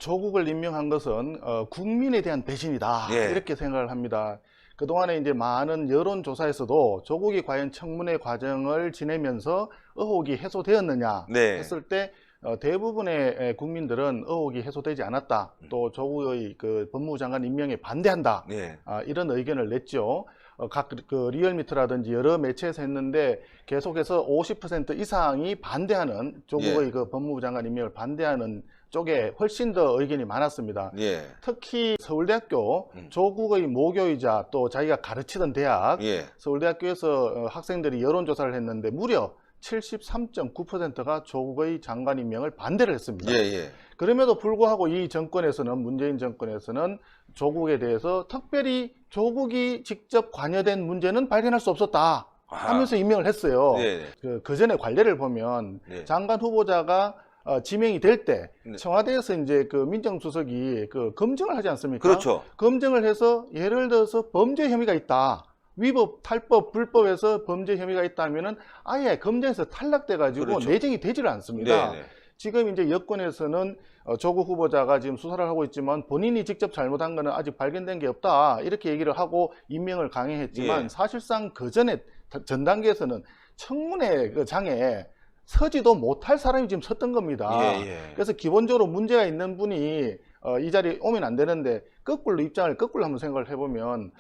조국을 임명한 것은 국민에 대한 배신이다. 예. 이렇게 생각을 합니다. 그동안에 이제 많은 여론조사에서도 조국이 과연 청문회 과정을 지내면서 의혹이 해소되었느냐 네. 했을 때 대부분의 국민들은 의혹이 해소되지 않았다. 또 조국의 그 법무부 장관 임명에 반대한다. 예. 이런 의견을 냈죠. 각 그 리얼미터라든지 여러 매체에서 했는데 계속해서 50% 이상이 반대하는 조국의 예. 그 법무부 장관 임명을 반대하는 쪽에 훨씬 더 의견이 많았습니다. 예. 특히 서울대학교 조국의 모교이자 또 자기가 가르치던 대학 예. 서울대학교에서 학생들이 여론조사를 했는데 무려 73.9%가 조국의 장관 임명을 반대를 했습니다. 예. 예. 그럼에도 불구하고 이 정권에서는 문재인 정권에서는 조국에 대해서 특별히 조국이 직접 관여된 문제는 발견할 수 없었다 하면서 임명을 했어요. 예. 그 전에 관례를 보면 예. 장관 후보자가 지명이 될 때 네. 청와대에서 이제 그 민정수석이 그 검증을 하지 않습니까? 그렇죠. 검증을 해서 예를 들어서 범죄 혐의가 있다. 위법, 탈법, 불법에서 범죄 혐의가 있다면은 아예 검증에서 탈락돼 가지고 그렇죠. 내정이 되지를 않습니다. 네네. 지금 이제 여권에서는 조국 후보자가 지금 수사를 하고 있지만 본인이 직접 잘못한 거는 아직 발견된 게 없다. 이렇게 얘기를 하고 임명을 강행했지만 예. 사실상 그 전에 전 단계에서는 청문회 그 장에 서지도 못할 사람이 지금 섰던 겁니다. 예. 그래서 기본적으로 문제가 있는 분이 이 자리에 오면 안 되는데 거꾸로 입장을 거꾸로 한번 생각을 해보면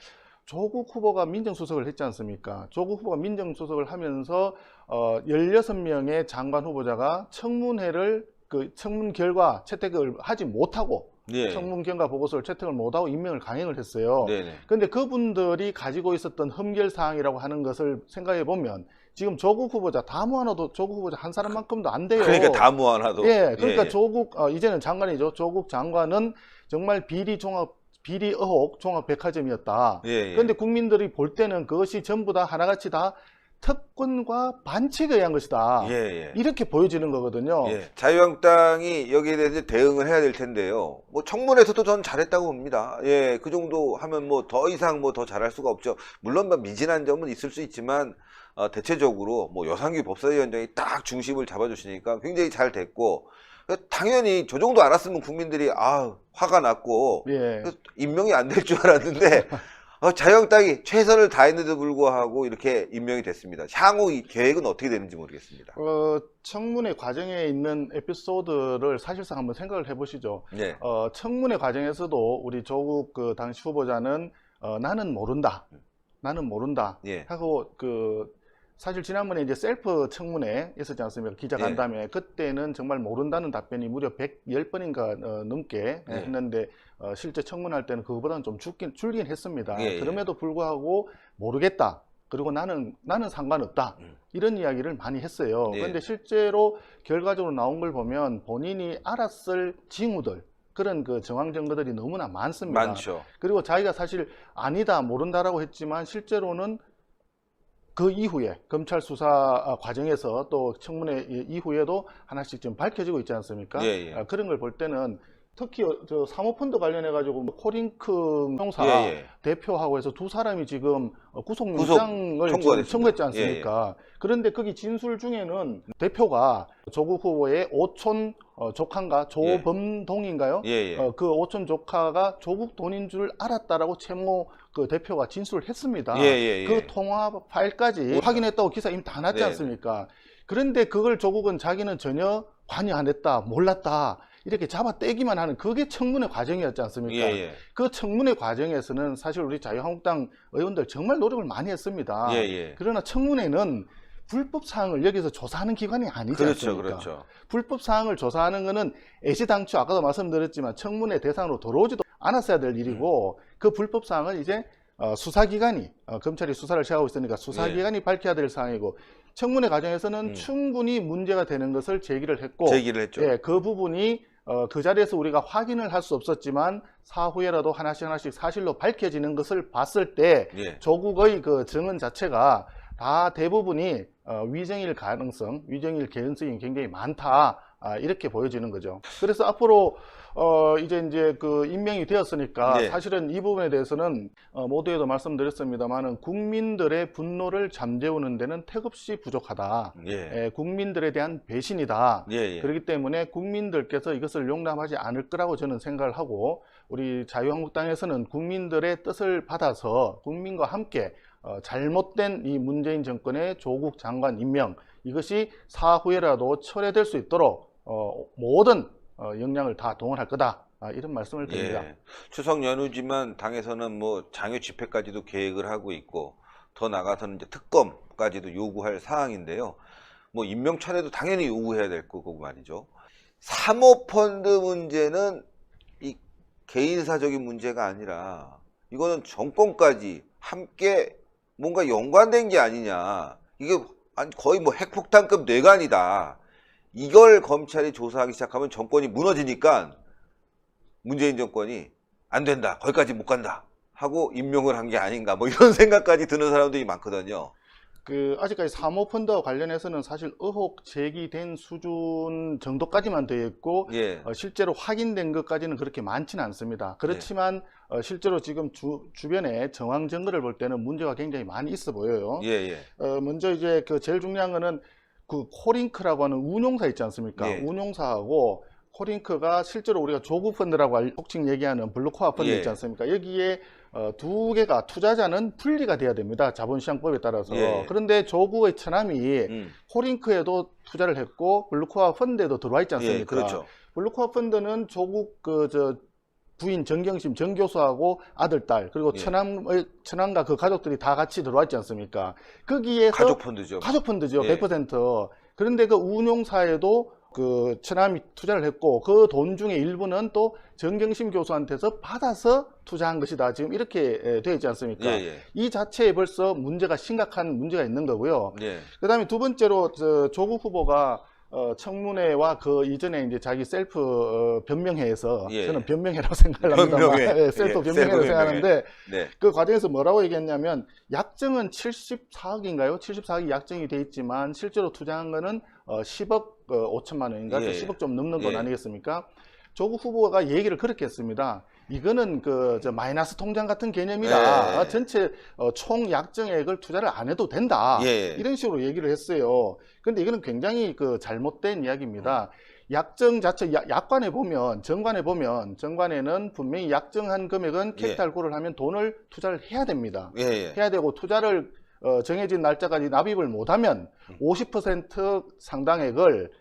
조국 후보가 민정수석을 했지 않습니까? 조국 후보가 민정수석을 하면서 16명의 장관 후보자가 청문회를 그 청문 결과 채택을 하지 못하고 예. 청문 결과 보고서를 채택을 못하고 임명을 강행을 했어요. 네네. 그런데 그분들이 가지고 있었던 흠결 사항이라고 하는 것을 생각해 보면 지금 조국 후보자 다무 하나도 조국 후보자 한 사람만큼도 안 돼요. 그러니까 다무 하나도. 예, 그러니까 예. 조국 이제는 장관이죠. 조국 장관은 정말 비리 의혹 종합 백화점이었다. 예. 그런데 국민들이 볼 때는 그것이 전부 다 하나같이 다 특권과 반칙에 의한 것이다. 예. 이렇게 보여지는 거거든요. 예. 자유한국당이 여기에 대해서 대응을 해야 될 텐데요. 뭐 청문회에서도 전 잘했다고 봅니다. 예, 그 정도 하면 뭐 더 이상 뭐 더 잘할 수가 없죠. 물론 뭐 미진한 점은 있을 수 있지만 대체적으로 뭐 여상규 법사위원장이 딱 중심을 잡아주시니까 굉장히 잘 됐고 당연히 저 정도 알았으면 국민들이 화가 났고 예. 임명이 안 될 줄 알았는데 자유한국당이 최선을 다했는데도 불구하고 이렇게 임명이 됐습니다. 향후 이 계획은 어떻게 되는지 모르겠습니다. 청문회 과정에 있는 에피소드를 사실상 한번 생각을 해보시죠. 네. 청문회 과정에서도 우리 조국 그 당시 후보자는 나는 모른다. 예. 하고 사실 지난번에 이제 셀프 청문회 있었지 않습니까? 기자 간담회. 그때는 정말 모른다는 답변이 무려 110번인가 넘게 했는데 실제 청문할 때는 그거보다는 좀 줄긴 했습니다. 예. 그럼에도 불구하고 모르겠다. 그리고 나는 상관없다. 이런 이야기를 많이 했어요. 예. 그런데 실제로 결과적으로 나온 걸 보면 본인이 알았을 징후들 그런 그 정황 증거들이 너무나 많습니다. 많죠. 그리고 자기가 사실 아니다, 모른다라고 했지만 실제로는 그 이후에 검찰 수사 과정에서 또 청문회 이후에도 하나씩 지금 밝혀지고 있지 않습니까? 예. 그런 걸 볼 때는 특히 저 사모펀드 관련해 가지고 코링크 형사 대표하고 해서 두 사람이 지금 구속영장을 청구했지 않습니까? 그런데 거기 진술 중에는 대표가 조국 후보의 오촌 조카인가 조범동인가요? 그 오촌 조카가 조국 돈인 줄 알았다라고 최모 그 대표가 진술을 했습니다. 그 통화 파일까지 확인했다고 기사 이미 다 났지 않습니까? 그런데 그걸 조국은 자기는 전혀 관여 안 했다, 몰랐다. 이렇게 잡아떼기만 하는 그게 청문회 과정이었지 않습니까? 그 청문회 과정에서는 사실 우리 자유한국당 의원들 정말 노력을 많이 했습니다. 그러나 청문회는 불법 사항을 여기서 조사하는 기관이 아니지 않습니까? 그렇죠. 불법 사항을 조사하는 것은 애시당초 아까도 말씀드렸지만 청문회 대상으로 들어오지도 않았어야 될 일이고 그 불법 사항을 이제 수사기관이 검찰이 수사를 시작하고 있으니까 수사기관이 밝혀야 될 사항이고 청문회 과정에서는 충분히 문제가 되는 것을 제기를 했고 했죠. 그 부분이 그 자리에서 우리가 확인을 할 수 없었지만 사후에라도 하나씩 사실로 밝혀지는 것을 봤을 때 조국의 그 증언 자체가 다 대부분이 위정일 개연성이 굉장히 많다. 이렇게 보여지는 거죠. 그래서 앞으로 이제 그 임명이 되었으니까 네. 사실은 이 부분에 대해서는 모두에도 말씀드렸습니다만은 국민들의 분노를 잠재우는 데는 태급시 부족하다. 예. 국민들에 대한 배신이다. 예. 그렇기 때문에 국민들께서 이것을 용납하지 않을 거라고 저는 생각을 하고, 우리 자유한국당에서는 국민들의 뜻을 받아서 국민과 함께 잘못된 이 문재인 정권의 조국 장관 임명, 이것이 사후에라도 철회될 수 있도록 모든 역량을 다 동원할 거다, 이런 말씀을 드립니다. 예. 추석 연휴지만 당에서는 뭐 장외 집회까지도 계획을 하고 있고, 더 나가서는 이제 특검까지도 요구할 사항인데요. 뭐 임명 차례도 당연히 요구해야 될 거고 말이죠. 사모펀드 문제는 이 개인사적인 문제가 아니라 이거는 정권까지 함께 뭔가 연관된 게 아니냐. 이게 거의 뭐 핵폭탄급 뇌관이다. 이걸 검찰이 조사하기 시작하면 정권이 무너지니까 문재인 정권이 안 된다, 거기까지 못 간다 하고 임명을 한 게 아닌가, 뭐 이런 생각까지 드는 사람들이 많거든요. 아직까지 사모펀드와 관련해서는 사실 의혹 제기된 수준 정도까지만 되어 있고, 예. 실제로 확인된 것까지는 그렇게 많지는 않습니다. 그렇지만 실제로 지금 주변에 정황 증거를 볼 때는 문제가 굉장히 많이 있어 보여요. 예. 먼저 이제 그 제일 중요한 거는 그 코링크라고 하는 운용사 있지 않습니까? 예. 운용사하고 코링크가 실제로 우리가 조국펀드라고 속칭 얘기하는 블루코아 펀드 예. 있지 않습니까? 여기에 두 개가, 투자자는 분리가 돼야 됩니다. 자본시장법에 따라서. 예. 그런데 조국의 처남이 코링크에도 투자를 했고 블루코아 펀드에도 들어와 있지 않습니까? 예, 그렇죠. 블루코아 펀드는 조국 부인 정경심 정 교수하고 아들, 딸, 그리고 예. 처남과 그 가족들이 다 같이 들어와 있지 않습니까? 거기에서 가족 펀드죠. 가족 펀드죠. 예. 100%. 그런데 그 운용사에도 그 처남이 투자를 했고, 그 돈 중에 일부는 또 정경심 교수한테서 받아서 투자한 것이다. 지금 이렇게 되어 있지 않습니까? 예. 이 자체에 벌써 문제가, 심각한 문제가 있는 거고요. 예. 그 다음에 두 번째로 조국 후보가 청문회와 그 이전에 이제 자기 셀프 변명회에서, 예. 저는 변명회라고 생각을 합니다. 변명회. 셀프 예, 변명회라고 셀프 생각하는데, 네. 그 과정에서 뭐라고 얘기했냐면, 약정은 74억인가요? 74억이 약정이 돼 있지만 실제로 투자한 거는 10억 5천만 원인가? 예. 10억 좀 넘는 건 예. 아니겠습니까? 조국 후보가 얘기를 그렇게 했습니다. 이거는 마이너스 통장 같은 개념이다. 예. 전체 총 약정액을 투자를 안 해도 된다. 예. 이런 식으로 얘기를 했어요. 근데 이거는 굉장히 잘못된 이야기입니다. 약정 자체, 약관에 보면, 정관에는 분명히 약정한 금액은 캐피탈 콜을 하면 돈을 투자를 해야 됩니다. 예. 해야 되고, 투자를 정해진 날짜까지 납입을 못하면 50% 상당액을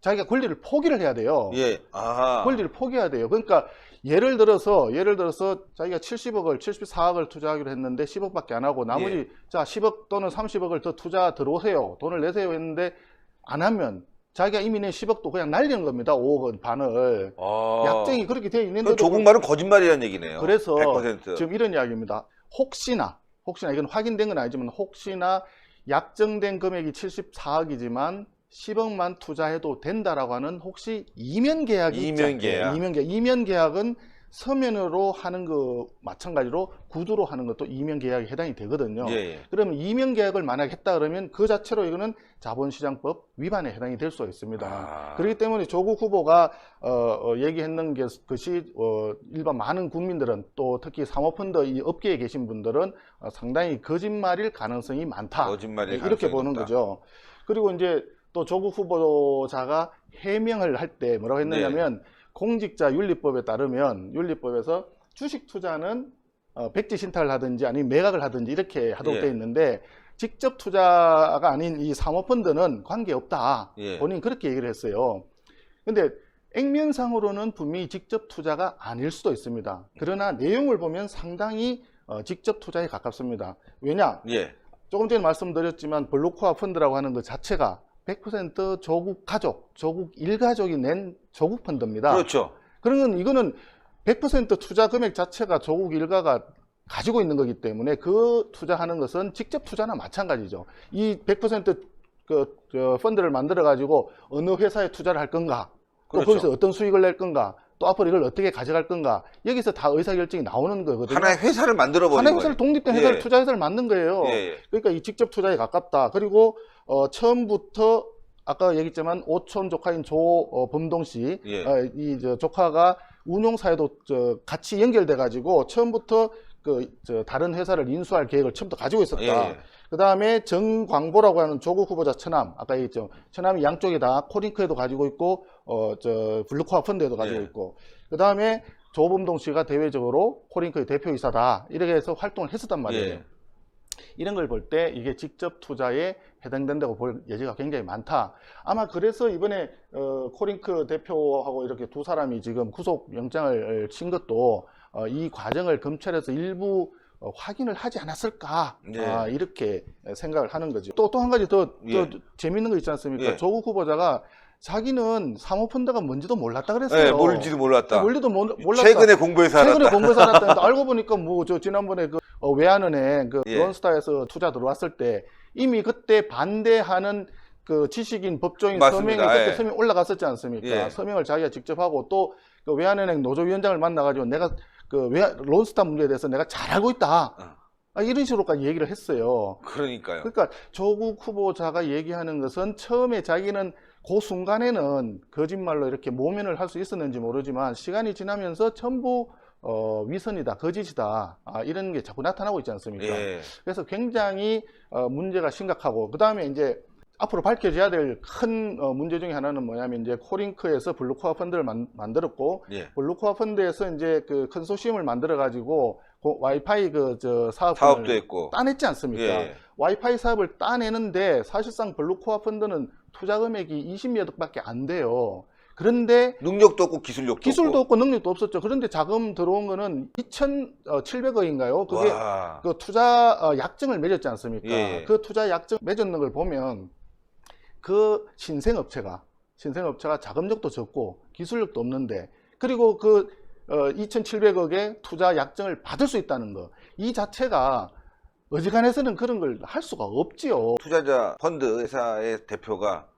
자기가 권리를 포기를 해야 돼요. 예. 아하. 권리를 포기해야 돼요. 그러니까 예를 들어서 자기가 74억을 투자하기로 했는데 10억밖에 안 하고 나머지 예. 자 10억 또는 30억을 더 투자 들어오세요. 돈을 내세요 했는데 안 하면 자기가 이미 낸 10억도 그냥 날리는 겁니다. 5억 반을. 약정이 그렇게 되어 있는데도 조국 말은 거짓말이라는 얘기네요. 그래서 100%. 지금 이런 이야기입니다. 혹시나 이건 확인된 건 아니지만 혹시나 약정된 금액이 74억이지만 10억만 투자해도 된다라고 하는 혹시 이면 계약이 이면 계약. 이면 계약은 서면으로 하는 거 마찬가지로 구두로 하는 것도 이면 계약에 해당이 되거든요. 예. 그러면 이면 계약을 만약 했다 그러면 그 자체로 이거는 자본시장법 위반에 해당이 될 수가 있습니다. 그렇기 때문에 조국 후보가 얘기했는 것이 일반 많은 국민들은, 또 특히 사모펀드 이 업계에 계신 분들은 상당히 거짓말일 가능성이 많다. 거짓말일 이렇게 가능성이 보는 높다. 거죠. 그리고 이제 또 조국 후보자가 해명을 할 때 뭐라고 했느냐면, 공직자 윤리법에 따르면 윤리법에서 주식 투자는 백지 신탁을 하든지 아니면 매각을 하든지 이렇게 하도록 되어 있는데, 직접 투자가 아닌 이 사모펀드는 관계없다. 본인 그렇게 얘기를 했어요. 근데 액면상으로는 분명히 직접 투자가 아닐 수도 있습니다. 그러나 내용을 보면 상당히 직접 투자에 가깝습니다. 왜냐? 조금 전에 말씀드렸지만 블루코아 펀드라고 하는 것 자체가 100% 조국 가족, 조국 일가족이 낸 조국 펀드입니다. 그렇죠. 그러면 이거는 100% 투자 금액 자체가 조국 일가가 가지고 있는 거기 때문에 그 투자하는 것은 직접 투자나 마찬가지죠. 이 100% 펀드를 만들어 가지고 어느 회사에 투자를 할 건가, 또 그렇죠. 거기서 어떤 수익을 낼 건가, 또 앞으로 이걸 어떻게 가져갈 건가, 여기서 다 의사결정이 나오는 거거든요. 하나의 회사를 만들어버린 하나의 회사를, 독립된 회사를, 투자회사를 만든 거예요. 예. 그러니까 이 직접 투자에 가깝다. 그리고 처음부터 아까 얘기했지만 오촌 조카인 조범동 씨, 예. 이 조카가 운용사에도 같이 연결돼 가지고 처음부터 다른 회사를 인수할 계획을 처음부터 가지고 있었다. 예. 그 다음에 정광보라고 하는 조국 후보자 처남, 아까 얘기했죠. 처남이 양쪽에 다 코링크에도 가지고 있고, 블루코아 펀드에도 가지고 예. 있고, 그 다음에 조범동 씨가 대외적으로 코링크의 대표이사다. 이렇게 해서 활동을 했었단 말이에요. 예. 이런 걸 볼 때 이게 직접 투자에 해당된다고 볼 여지가 굉장히 많다. 아마 그래서 이번에 코링크 대표하고 이렇게 두 사람이 지금 구속 영장을 친 것도 이 과정을 검찰에서 일부 확인을 하지 않았을까 네. 이렇게 생각을 하는 거죠. 또 한 가지 더 예. 재밌는 거 있지 않습니까? 예. 조국 후보자가 자기는 사모펀드가 뭔지도 몰랐다 그랬어요. 네, 뭘지도 몰랐다. 몰라도 몰랐다. 최근에 공부해서 알았다. 최근에 공부해서 알았다는데 알고 보니까 뭐 지난번에 외환은행 예. 론스타에서 투자 들어왔을 때 이미 그때 반대하는 지식인 법조인 맞습니다. 서명이 그때 예. 서명 올라갔었지 않습니까? 예. 서명을 자기가 직접 하고 또 외환은행 노조위원장을 만나가지고 내가 론스타 문제에 대해서 내가 잘 알고 있다. 이런 식으로까지 얘기를 했어요. 그러니까요. 그러니까 조국 후보자가 얘기하는 것은 처음에 자기는 그 순간에는 거짓말로 이렇게 모면을 할 수 있었는지 모르지만 시간이 지나면서 전부 위선이다, 거짓이다, 이런 게 자꾸 나타나고 있지 않습니까? 예. 그래서 굉장히 문제가 심각하고, 그 다음에 이제 앞으로 밝혀져야 될 큰 문제 중에 하나는 뭐냐면 이제 코링크에서 블루코아 펀드를 만들었고, 예. 블루코아 펀드에서 이제 컨소시엄을 만들어 가지고 와이파이 사업도 사업을 했고. 따냈지 않습니까? 예. 와이파이 사업을 따내는데 사실상 블루코아 펀드는 투자 금액이 20여 억밖에 안 돼요. 그런데 능력도 없고 기술도 없고 능력도 없었죠. 그런데 자금 들어온 거는 2,700억인가요? 그게 와. 그 투자 약정을 맺었지 않습니까? 예. 그 투자 약정 맺었는 걸 보면 그 신생업체가 자금력도 적고 기술력도 없는데, 그리고 2,700억의 투자 약정을 받을 수 있다는 거, 이 자체가 어지간해서는 그런 걸 할 수가 없지요. 투자자 펀드 회사의 대표가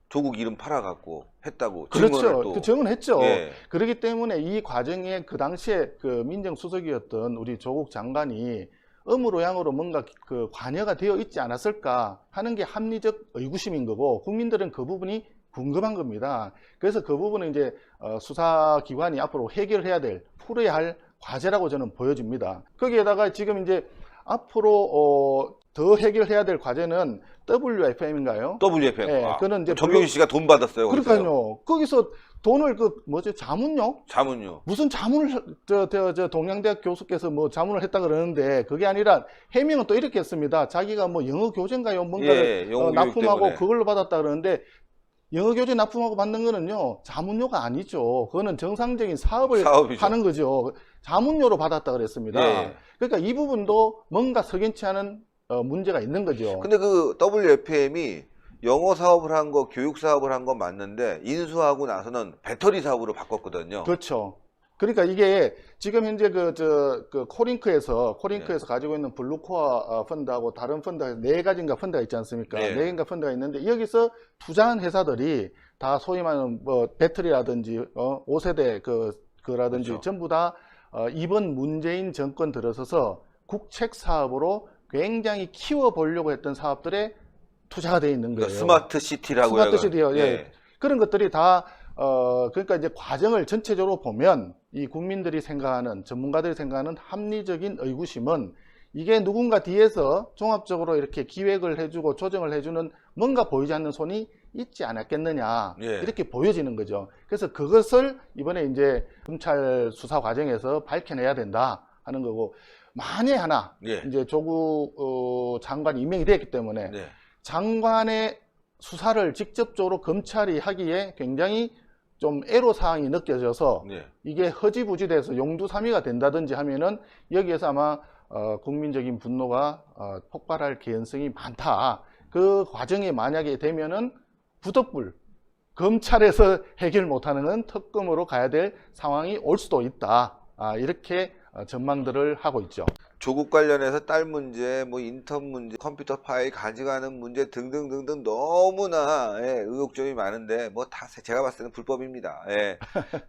조국 이름 팔아갖고 했다고 증언을 그렇죠. 또. 증언했죠. 예. 그렇기 때문에 이 과정에 그 당시에 민정수석이었던 우리 조국 장관이 음으로양으로 뭔가 관여가 되어 있지 않았을까 하는 게 합리적 의구심인 거고, 국민들은 그 부분이 궁금한 겁니다. 그래서 그 부분은 이제 수사기관이 앞으로 해결해야 될, 풀어야 할 과제라고 저는 보여집니다. 거기에다가 지금 이제 앞으로 더 해결해야 될 과제는 WFM인가요? WFM. 예, 그거는 이제 정경희 씨가 돈 받았어요. 그러니까요. 거기서 돈을 자문료? 자문료. 무슨 자문을 동양대학 교수께서 뭐 자문을 했다 그러는데, 그게 아니라 해명은 또 이렇게 했습니다. 자기가 뭐 영어 교재인가요? 뭔가를 영어 교육 납품하고 때문에. 그걸로 받았다 그러는데, 영어 교재 납품하고 받는 거는요, 자문료가 아니죠. 그거는 정상적인 사업을 사업이죠. 하는 거죠. 자문료로 받았다 그랬습니다. 예. 그러니까 이 부분도 뭔가 석연치 않은 문제가 있는 거죠. 근데 그 WFM이 영어 사업을 한 거, 교육 사업을 한 건 맞는데 인수하고 나서는 배터리 사업으로 바꿨거든요. 그렇죠. 그러니까 이게 지금 현재 코링크에서 가지고 있는 블루코아 펀드하고 다른 펀드가 4가지인가 펀드가 있지 않습니까? 네. 4개인가 펀드가 있는데, 여기서 투자한 회사들이 다 소위 말하는 뭐 배터리라든지 5세대 그라든지 그렇죠. 전부 다 이번 문재인 정권 들어서서 국책 사업으로 굉장히 키워보려고 했던 사업들에 투자가 돼 있는 거예요. 그러니까 스마트 시티라고 스마트 시티요. 예. 예. 그런 것들이 다 그러니까 이제 과정을 전체적으로 보면 이 국민들이 생각하는, 전문가들이 생각하는 합리적인 의구심은 이게 누군가 뒤에서 종합적으로 이렇게 기획을 해주고 조정을 해주는 뭔가 보이지 않는 손이 있지 않았겠느냐, 예. 이렇게 보여지는 거죠. 그래서 그것을 이번에 이제 검찰 수사 과정에서 밝혀내야 된다 하는 거고, 만에 하나 예. 이제 조국 장관이 임명이 됐기 때문에 네. 장관의 수사를 직접적으로 검찰이 하기에 굉장히 좀 애로사항이 느껴져서 네. 이게 허지부지돼서 용두사미가 된다든지 하면은 여기에서 아마 국민적인 분노가 폭발할 개연성이 많다. 그 과정이 만약에 되면은 부득불 검찰에서 해결 못하는 건 특검으로 가야 될 상황이 올 수도 있다. 이렇게 전망들을 하고 있죠. 조국 관련해서 딸 문제, 뭐 인턴 문제, 컴퓨터 파일 가져가는 문제 등등등등 너무나 의혹점이 많은데 뭐 다 제가 봤을 때는 불법입니다. 예.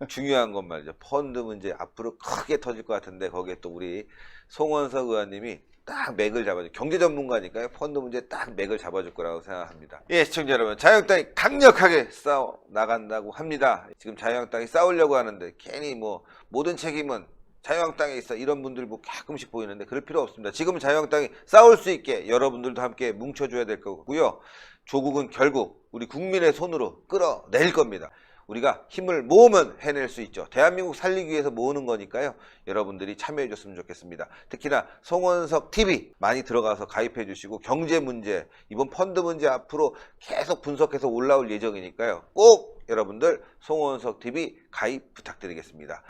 중요한 건 말이죠. 펀드 문제 앞으로 크게 터질 것 같은데 거기에 또 우리 송원석 의원님이 딱 맥을 잡아줄, 경제 전문가니까요. 펀드 문제 딱 맥을 잡아줄 거라고 생각합니다. 예, 시청자 여러분, 자유한국당이 강력하게 싸워 나간다고 합니다. 지금 자유한국당이 싸우려고 하는데 괜히 뭐 모든 책임은 자유한국당에 있어 이런 분들 뭐 가끔씩 보이는데 그럴 필요 없습니다. 지금 자유한국당이 싸울 수 있게 여러분들도 함께 뭉쳐줘야 될 거고요. 조국은 결국 우리 국민의 손으로 끌어낼 겁니다. 우리가 힘을 모으면 해낼 수 있죠. 대한민국 살리기 위해서 모으는 거니까요. 여러분들이 참여해 줬으면 좋겠습니다. 특히나 송원석 TV 많이 들어가서 가입해 주시고 경제 문제, 이번 펀드 문제 앞으로 계속 분석해서 올라올 예정이니까요. 꼭 여러분들 송원석 TV 가입 부탁드리겠습니다.